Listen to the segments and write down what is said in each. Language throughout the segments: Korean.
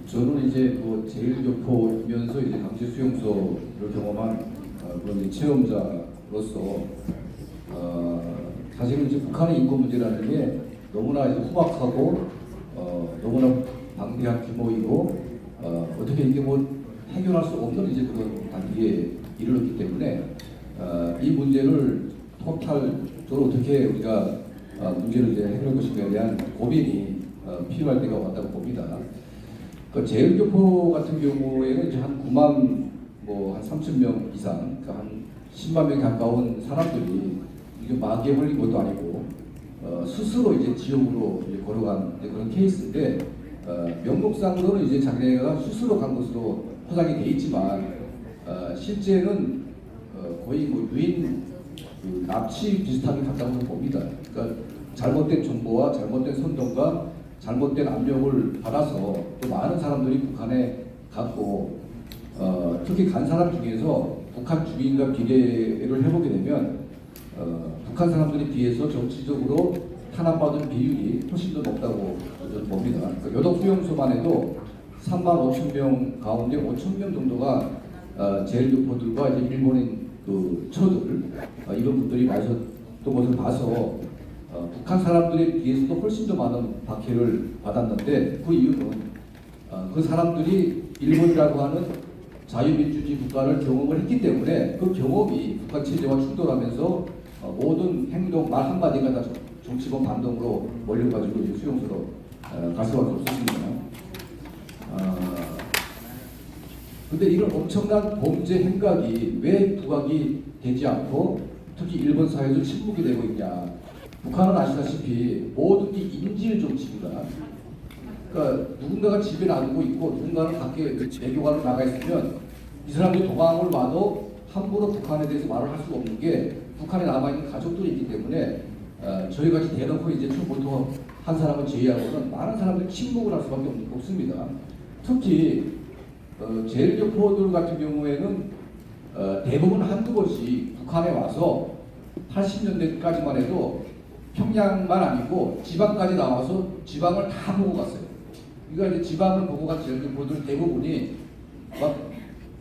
저는 이제 그 제일교포이면서 이제 강제 수용소를 경험한 그런 이제 체험자로서 사실은 이제 북한의 인권 문제라는 게 너무나 이제 후박하고 너무나 방대한 규모이고 어떻게 이게 뭐 해결할 수 없는 이제 그런 단계에 이르렀기 때문에 이 문제를 토탈적으로 어떻게 우리가 문제를 이제 해결할 것인가에 대한 고민이 필요할 때가 왔다고 봅니다. 그 제일교포 같은 경우에는 이제 한 9만 한 3천 명 이상, 그러니까 한 10만 명에 가까운 사람들이 이게 마귀에 홀린 것도 아니고 스스로 이제 지옥으로 이제 걸어간 그런 케이스인데 명목상으로는 이제 자기네가 스스로 간 것으로 포장이 돼 있지만 실제는 거의 뭐 유인 납치 비슷하게 갔다고 봅니다. 그러니까 잘못된 정보와 잘못된 선동과 잘못된 압력을 받아서 또 많은 사람들이 북한에 갔고 특히 간 사람 중에서 북한 주민과 비례를 해보게 되면 북한 사람들에 비해서 정치적으로 탄압받은 비율이 훨씬 더 높다고 저는 봅니다. 그러니까 여덕 수용소만 해도 3만 5천 명 가운데 5천 명 정도가 제일교포들과 이제 일본인 그 처들 이런 분들이 마셨던 것을 봐서 북한 사람들에 비해서도 훨씬 더 많은 박해를 받았는데 그 이유는 그 사람들이 일본이라고 하는 자유민주주의 국가를 경험을 했기 때문에 그 경험이 북한 체제와 충돌하면서 모든 행동, 말 한마디가 다 정치범 반동으로 몰려가지고 이제 수용소로 갈 수밖에 없었습니다. 근데 이런 엄청난 범죄 행각이 왜 부각이 되지 않고 특히 일본 사회에서 침묵이 되고 있냐? 북한은 아시다시피 모든 게 인질 정치입니다. 그러니까 누군가가 집에 놔두고 있고 누군가는 밖에 외교관으로 나가 있으면 이 사람들이 도망을 와도 함부로 북한에 대해서 말을 할 수가 없는 게 북한에 남아있는 가족들이 있기 때문에 저희같이 대놓고 이제 보통 한 사람을 제외하고는 많은 사람들이 침묵을 할 수밖에 없습니다. 특히 제일교포들 같은 경우에는 대부분 한두 번씩 북한에 와서 80년대까지만 해도 평양만 아니고 지방까지 나와서 지방을 다 보고 갔어요. 그러니까 이제 지방을 보고 간 제일교포들 대부분이 막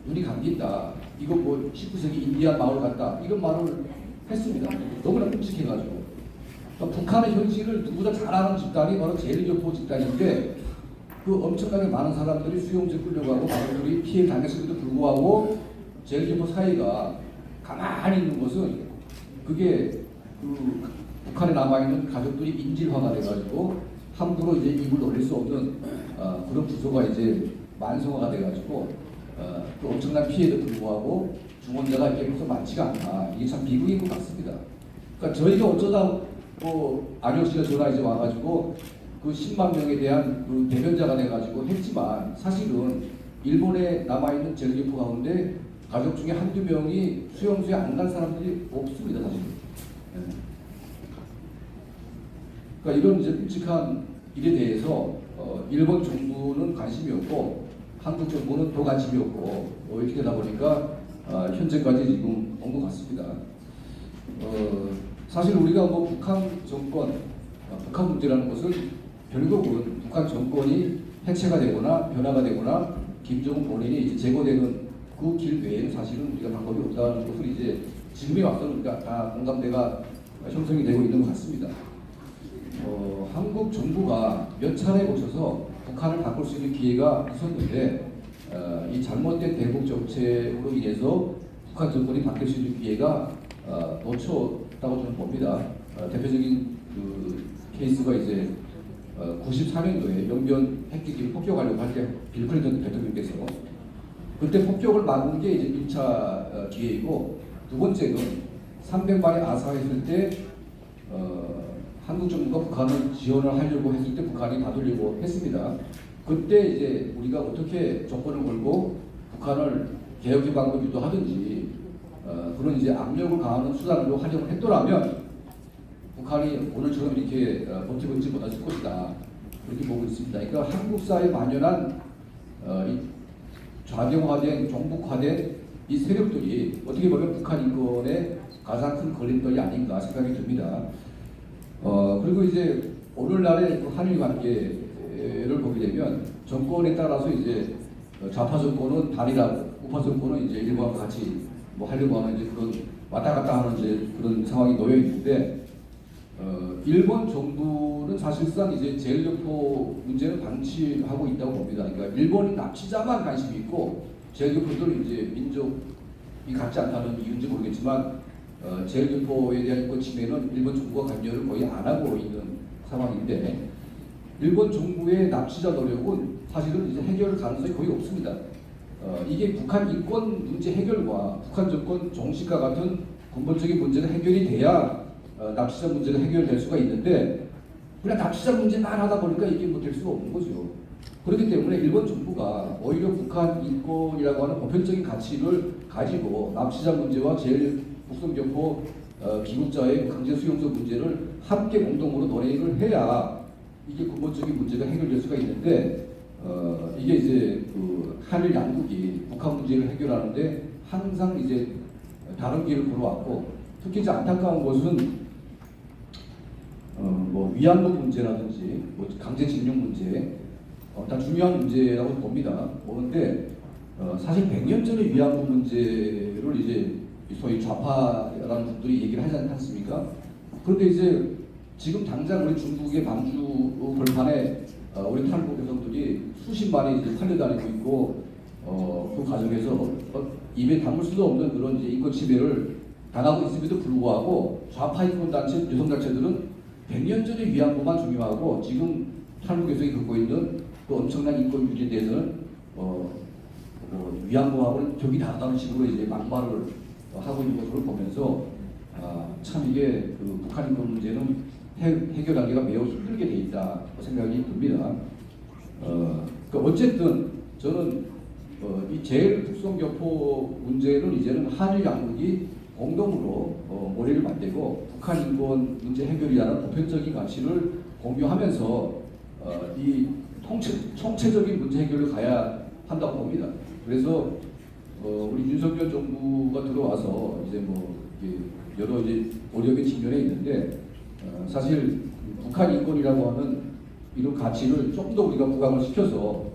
눈이 감긴다. 이거 뭐 19세기 인디안 마을 같다. 이런 말을 했습니다. 너무나 끔찍해가지고. 그러니까 북한의 현실을 누구보다 잘 아는 집단이 바로 제일교포 집단인데 그 엄청나게 많은 사람들이 수용소에 끌려가고 많은 분들이 피해 당했음에도 불구하고 제일교포 사회가 가만히 있는 것은 그게 그 북한에 남아있는 가족들이 인질화가 돼가지고 함부로 이제 입을 놀릴 수 없는 그런 구조가 이제 만성화가 돼가지고 그 엄청난 피해에도 불구하고 중원자가 이게 벌써 많지가 않다. 이게 참 비극인 것 같습니다. 그러니까 저희가 어쩌다 안효 씨가 전화 이제 와가지고 그 10만 명에 대한 그 대변자가 돼가지고 했지만 사실은 일본에 남아있는 제일교포 가운데 가족 중에 한두 명이 수용소에 안 간 사람들이 없습니다. 사실. 그러니까 이런 이제 끔찍한 일에 대해서 일본 정부는 관심이 없고 한국 정부는 더 관심이 없고 이렇게 되다 보니까 현재까지 지금 온 것 같습니다. 사실 우리가 뭐 북한 정권, 북한 문제라는 것은 결국은 북한 정권이 해체가 되거나 변화가 되거나 김정은 본인이 이제 제거되는 그 길 외에는 사실은 우리가 방법이 없다는 것을 이제 지금에 와서는 우리가 다 공감대가 형성이 되고 있는 것 같습니다. 한국 정부가 몇 차례에 걸쳐서 북한을 바꿀 수 있는 기회가 있었는데 이 잘못된 대북 정책으로 인해서 북한 정권이 바뀔 수 있는 기회가 놓쳤다고 저는 봅니다. 대표적인 그 케이스가 이제 94년도에 영변 핵기지를 폭격하려고 할 때 빌 클린턴 대통령께서 그때 폭격을 막은 게 이제 1차 기회이고 두 번째는 300만의 아사했을 때 한국 정부가 북한을 지원을 하려고 했을 때 북한이 받으려고 했습니다. 그때 이제 우리가 어떻게 조건을 걸고 북한을 개혁의 방법을 유도하든지 그런 이제 압력을 가하는 수단으로 활용을 했더라면 북한이 오늘처럼 이렇게 버티고 있지 못했을 것이다. 그렇게 보고 있습니다. 그러니까 한국 사회에 만연한 이 좌경화된 종북화된 이 세력들이 어떻게 보면 북한 인권의 가장 큰 걸림돌이 아닌가 생각이 듭니다. 그리고 이제 오늘날의 그 한일 관계를 되면 정권에 따라서 이제 좌파 정권은 단일하고 우파 정권은 이제 일본과 같이 뭐 하려고 하는 이제 그런 왔다 갔다 하는 이제 그런 상황이 놓여 있는데 일본 정부는 사실상 이제 제일교포 문제는 방치하고 있다고 봅니다. 그러니까 일본이 납치자만 관심이 있고 제일교포들은 이제 민족이 같지 않다는 이유인지 모르겠지만 제일교포에 대한 인권 침해는 일본 정부가 관여를 거의 안 하고 있는 상황인데 일본 정부의 납치자 노력은 사실은 이제 해결 가능성이 거의 없습니다. 이게 북한 인권 문제 해결과 북한 정권 종식과 같은 근본적인 문제가 해결이 돼야 납치자 문제가 해결될 수가 있는데 그냥 납치자 문제만 하다 보니까 이게 뭐 될 수가 없는 거죠. 그렇기 때문에 일본 정부가 오히려 북한 인권이라고 하는 보편적인 가치를 가지고 납치자 문제와 제일 북성교포 귀국자의 강제 수용소 문제를 함께 공동으로 논의를 해야 이게 근본적인 문제가 해결될 수가 있는데 이게 이제 그 한일 양국이 북한 문제를 해결하는데 항상 이제 다른 길을 걸어왔고 특히 이제 안타까운 것은 뭐 위안부 문제라든지 뭐 강제징용 문제 다 중요한 문제라고 봅니다. 보는데 사실 100년 전에 위안부 문제를 이제 소위 좌파라는 분들이 얘기를 하지 않습니까? 그런데 이제 지금 당장 우리 중국의 광주 벌판에 우리 탈북 여성들이 수십만이 이제 팔려다니고 있고 그 과정에서 입에 담을 수도 없는 그런 이제 인권 침해를 당하고 있음에도 불구하고 좌파 인권 단체 여성 단체들은 100년 전의 위안부만 중요하고 지금 탈북 여성이 겪고 있는 그 엄청난 인권 유지에 대해서는 위안부하고는 격이 다르다는 식으로 이제 막말을 하고 있는 것으로 보면서 참 이게 그 북한 인권 문제는 해결하기가 매우 힘들게 돼 있다 생각이 듭니다. 어쨌든 저는 이 제일 북성교포 문제는 이제는 한일 양국이 공동으로 머리를 맞대고 북한 인권 문제 해결이라는 보편적인 가치를 공유하면서 이 총체적인 문제 해결을 가야 한다고 봅니다. 그래서 우리 윤석열 정부가 들어와서 이제 뭐 여러 이제 어려운 측면에 있는데 사실 북한 인권이라고 하는 이런 가치를 좀 더 우리가 부각을 시켜서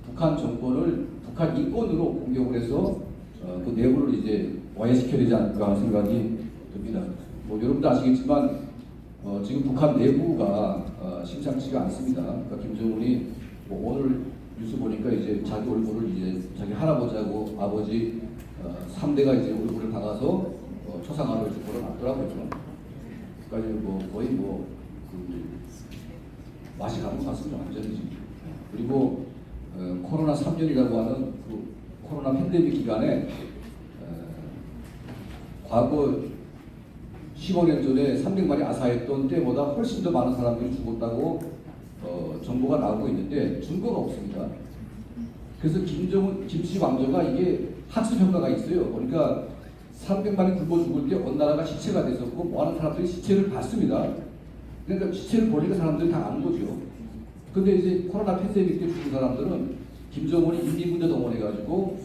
북한 정권을 북한 인권으로 공격을 해서 그 내부를 이제 와해시켜야 되지 않을까 하는 생각이 듭니다. 뭐 여러분도 아시겠지만 지금 북한 내부가 심상치가 않습니다. 그러니까 김정은이 뭐 오늘 뉴스 보니까 이제 자기 얼굴을 이제 자기 할아버지하고 아버지 3대가 이제 얼굴을 박아서 초상화를 이제 걸어놨더라고요. 그러니까 뭐 거의 맛이 가는 것 같습니다. 완전히 지금. 그리고 코로나 3년이라고 하는 그 코로나 팬데믹 기간에 과거 15년 전에 300만이 아사했던 때보다 훨씬 더 많은 사람들이 죽었다고 정보가 나오고 있는데 증거가 없습니다. 그래서 김씨 왕조가 이게 학습 효과가 있어요. 그러니까 300만이 굶어 죽을 때 어느 나라가 시체가 됐었고 많은 사람들이 시체를 봤습니다. 그러니까 시체를 보니까 사람들이 다 아는 거죠. 근데 이제 코로나 팬데믹 때 죽은 사람들은 김정은이 인민군대 동원해가지고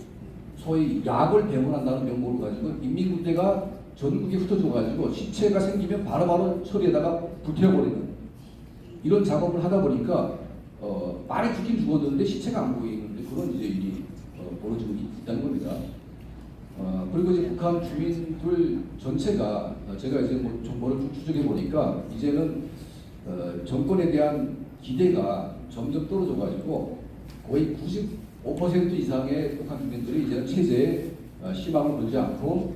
소위 약을 배분한다는 명목을 가지고 인민군대가 전국에 흩어져가지고 시체가 생기면 바로바로 처리에다가 불태워버리는 이런 작업을 하다 보니까 많이 죽긴 죽었는데 시체가 안 보이는데 그런 이제 일이 벌어지고 있다는 겁니다. 그리고 이제 북한 주민들 전체가 제가 이제 뭐 정보를 좀 추적해 보니까 이제는 정권에 대한 기대가 점점 떨어져가지고 거의 95% 이상의 북한 주민들이 이제는 체제에 희망을 걸지 않고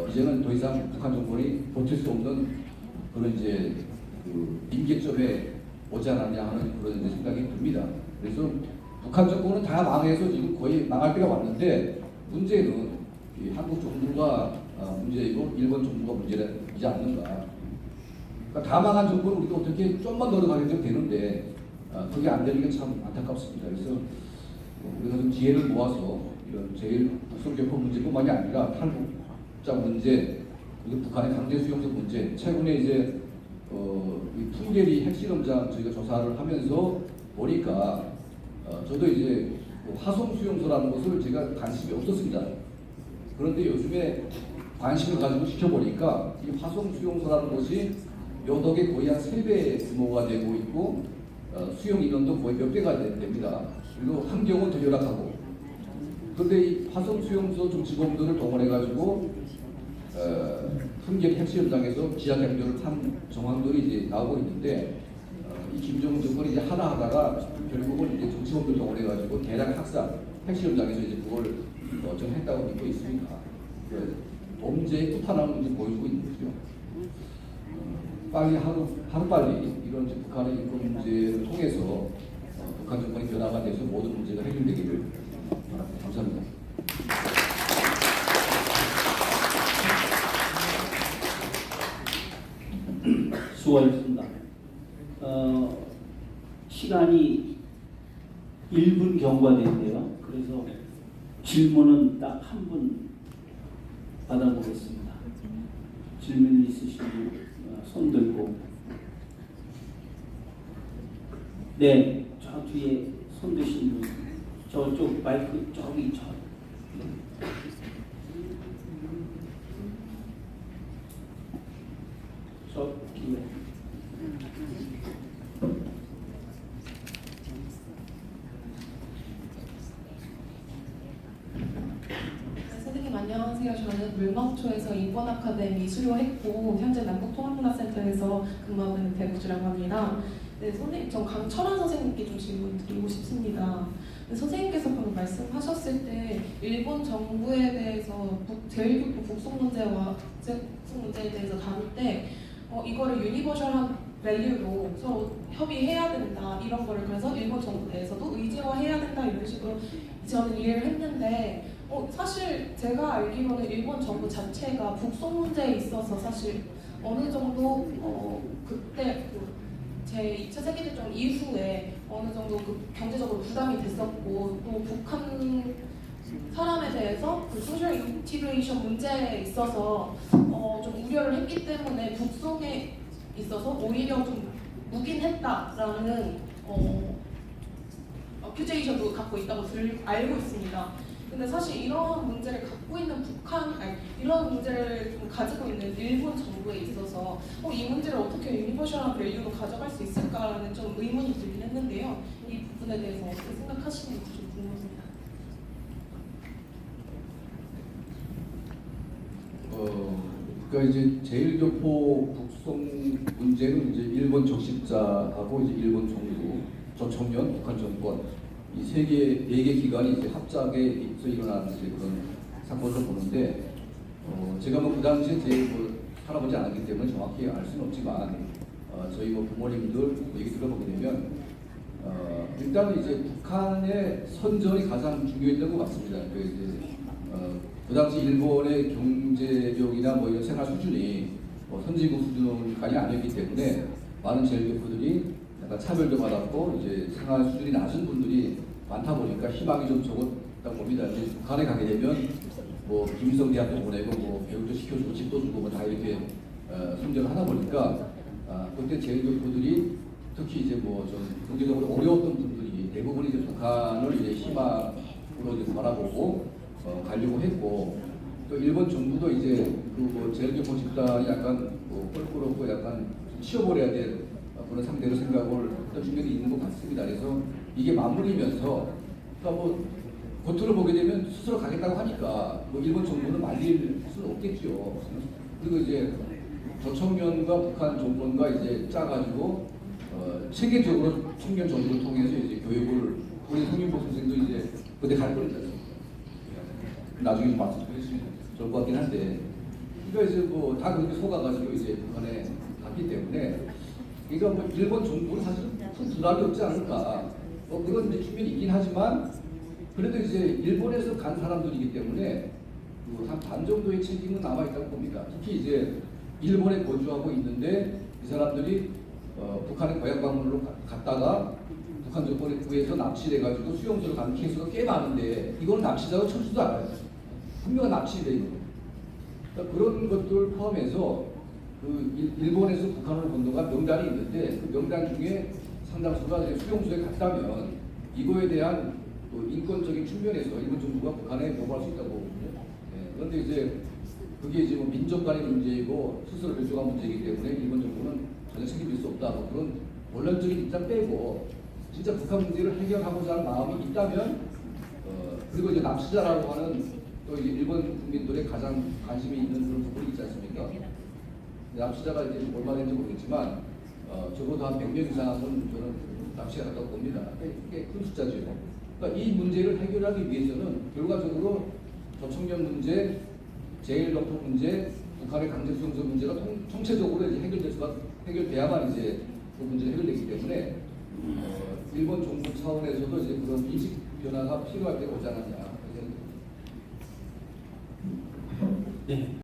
이제는 더 이상 북한 정권이 버틸 수 없는 그런 이제 그 임계점에 오지 않았냐 하는 그런 이제 생각이 듭니다. 그래서 북한 정권은 다 망해서 지금 거의 망할 때가 왔는데 문제는 이 한국 정부가 문제이고 일본 정부가 문제이지 않는가. 그러니까 다 망한 정권을 우리가 어떻게 좀만 노력하게 되는데 그게 안 되는 게 참 안타깝습니다. 그래서 우리가 좀 지혜를 모아서 이런 제일 북성교포 문제뿐만이 아니라 탈북자 문제, 그리고 북한의 강제 수용소 문제, 최근에 이제 이 풍계리 핵실험장 저희가 조사를 하면서 보니까 저도 이제 화성 수용소라는 것을 제가 관심이 없었습니다. 그런데 요즘에 관심을 가지고 지켜보니까 이 화성 수용소라는 것이 몇 억에 거의 한 3배 규모가 되고 있고 수용 인원도 거의 몇 배가 됩니다. 그리고 환경은 더 열악하고. 그런데 이 화성 수용소 정치범들을 동원해가지고 풍계 핵시 현장에서 지하경제를 판 정황들이 이제 나오고 있는데 이 김정은 정권이 이제 하나 하다가 결국은 이제 정치범들 동원해가지고 대량 학살 핵시 현장에서 이제 그걸 정했다고 믿고 있습니다. 범죄의 끝판왕을 이제 보여주고 있는 거죠. 빨리 하루빨리 이런 이제 북한의 인권 문제를 통해서 북한 정권이 변화가 돼서 모든 문제가 해결되기를 바랍니다. 감사합니다. 수고하셨습니다. 시간이 1분 경과되는데요. 그래서 질문은 딱 한 분 받아보겠습니다. 질문 있으신 분 손 들고. 네, 저 뒤에 손 드신 분. 저쪽 마이크 저기 저. 저 뒤에. 선생님 안녕하세요. 저는 물망초에서 인권아카데미 수료했고 현재 남북통합문화센터에서 근무하고 있는 배국주라고 합니다. 네, 선생님, 전 강철환 선생님께 좀 질문 드리고 싶습니다. 네, 선생님께서 방금 말씀하셨을 때 일본 정부에 대해서 제1국부 북송 문제와 북송 문제에 대해서 다룰 때 이거를 유니버셜한 밸류로 서로 협의해야 된다 이런 거를 그래서 일본 정부 내에서도 의제화해야 된다 이런 식으로 저는 이해를 했는데 사실 제가 알기로는 일본 정부 자체가 북송 문제에 있어서 사실 어느 정도 그때 제 2차 세계대전 이후에 어느 정도 그 경제적으로 부담이 됐었고 또 북한 사람에 대해서 그 소셜 인티그레이션 문제에 있어서 좀 우려를 했기 때문에 북송에 있어서 오히려 좀 묵인했다라는 어큐제이션도 갖고 있다고 알고 있습니다. 근데 사실 이런 문제를 갖고 있는 이런 문제를 좀 가지고 있는 일본 정부에 있어서 이 문제를 어떻게 유니버셜한 밸류로 가져갈 수 있을까라는 좀 의문이 들긴 했는데요. 이 부분에 대해서 어떻게 생각하시는지 좀 궁금합니다. 그러니까 이제 제1교포 북송 문제는 이제 일본 적십자하고 이제 일본 정부, 조청년, 북한 정권 이 네 개 기관이 이제 합작해서 일어난 이제 그런 사건을 보는데 제가 뭐 그 당시에 제 살아보지 않았기 때문에 정확히 알 수는 없지만 저희 부모님들 얘기 들어보게 되면 일단 이제 북한의 선전이 가장 중요했던 것 같습니다. 그 당시 일본의 경제력이나 뭐 이런 생활 수준이 선진국 수준까지 아니었기 때문에 많은 제1교포들이 약간 차별도 받았고 이제 생활 수준이 낮은 분들이 많다 보니까 희망이 좀 적었다고 봅니다. 이제 북한에 가게 되면 뭐 김일성 대학도 보내고 뭐 교육도 시켜주고 집도 주고 뭐 다 이렇게 선전을 하다 보니까 그때 제1교포들이 특히 이제 뭐 좀 경제적으로 어려웠던 분들이 대부분이 이제 북한을 이제 희망으로 이제 바라보고 가려고 했고 또 일본 정부도 이제 그 제1교포 집단이 약간 껄끄럽고 약간 치워버려야 될 그런 상대로 생각을 했던 측면이 있는 것 같습니다. 그래서 이게 맞물리면서 그러니까 뭐 겉으로 보게 되면 스스로 가겠다고 하니까 뭐 일본 정부는 말릴 수는 없겠죠. 그리고 이제 조청년과 북한 정권과 이제 짜가지고 체계적으로 청년 정부를 통해서 이제 교육을 우리 송윤복 선생도 이제 그때 갈 뻔했잖아요. 나중에 말씀드리시면 좋을 것 같긴 한데 그러니까 이제 뭐 다 그렇게 속아가지고 이제 북한에 갔기 때문에 그러니까 뭐 일본 정부는 사실 큰 부담이 없지 않을까 뭐 그런 이제 측면이 있긴 하지만 그래도 이제 일본에서 간 사람들이기 때문에 한 반 정도의 책임은 남아 있다고 봅니다. 특히 이제 일본에 거주하고 있는데 이 사람들이 북한의 고향 방문으로 갔다가 북한 정권에 구해서 납치돼가지고 수용소로 가는 케이스가 꽤 많은데 이거는 납치자가 쳐주지도 않아요. 분명히 납치돼 있는 거예요. 그러니까 그런 것들 포함해서 그 일본에서 북한으로 건너간 명단이 있는데 그 명단 중에 상당수가 이제 수용소에 갔다면 이거에 대한 또 인권적인 측면에서 일본 정부가 북한에 보고할 수 있다고 보거든요. 네, 그런데 이제 그게 이제 뭐 민족 간의 문제이고 스스로 결정한 문제이기 때문에 일본 정부는 전혀 책임질 수 없다. 뭐 그런 원론적인 입장 빼고 진짜 북한 문제를 해결하고자 하는 마음이 있다면 그리고 이제 납치자라고 하는 또 이제 일본 국민들의 가장 관심이 있는 그런 부분이 있지 않습니까? 납치자가 이제 얼마 된지 모르겠지만 적어도 한 100명 이상은 저는 납치가 됐다고 봅니다. 꽤 큰 숫자죠. 그러니까 이 문제를 해결하기 위해서는 결과적으로 저청년 문제, 제1동포 문제, 북한의 강제수용소 문제가 총체적으로 이제 해결돼야만 이제 그 문제가 해결되기 때문에 일본 정부 차원에서도 이제 그런 인식 변화가 필요할 때가 오지 않았냐. 네.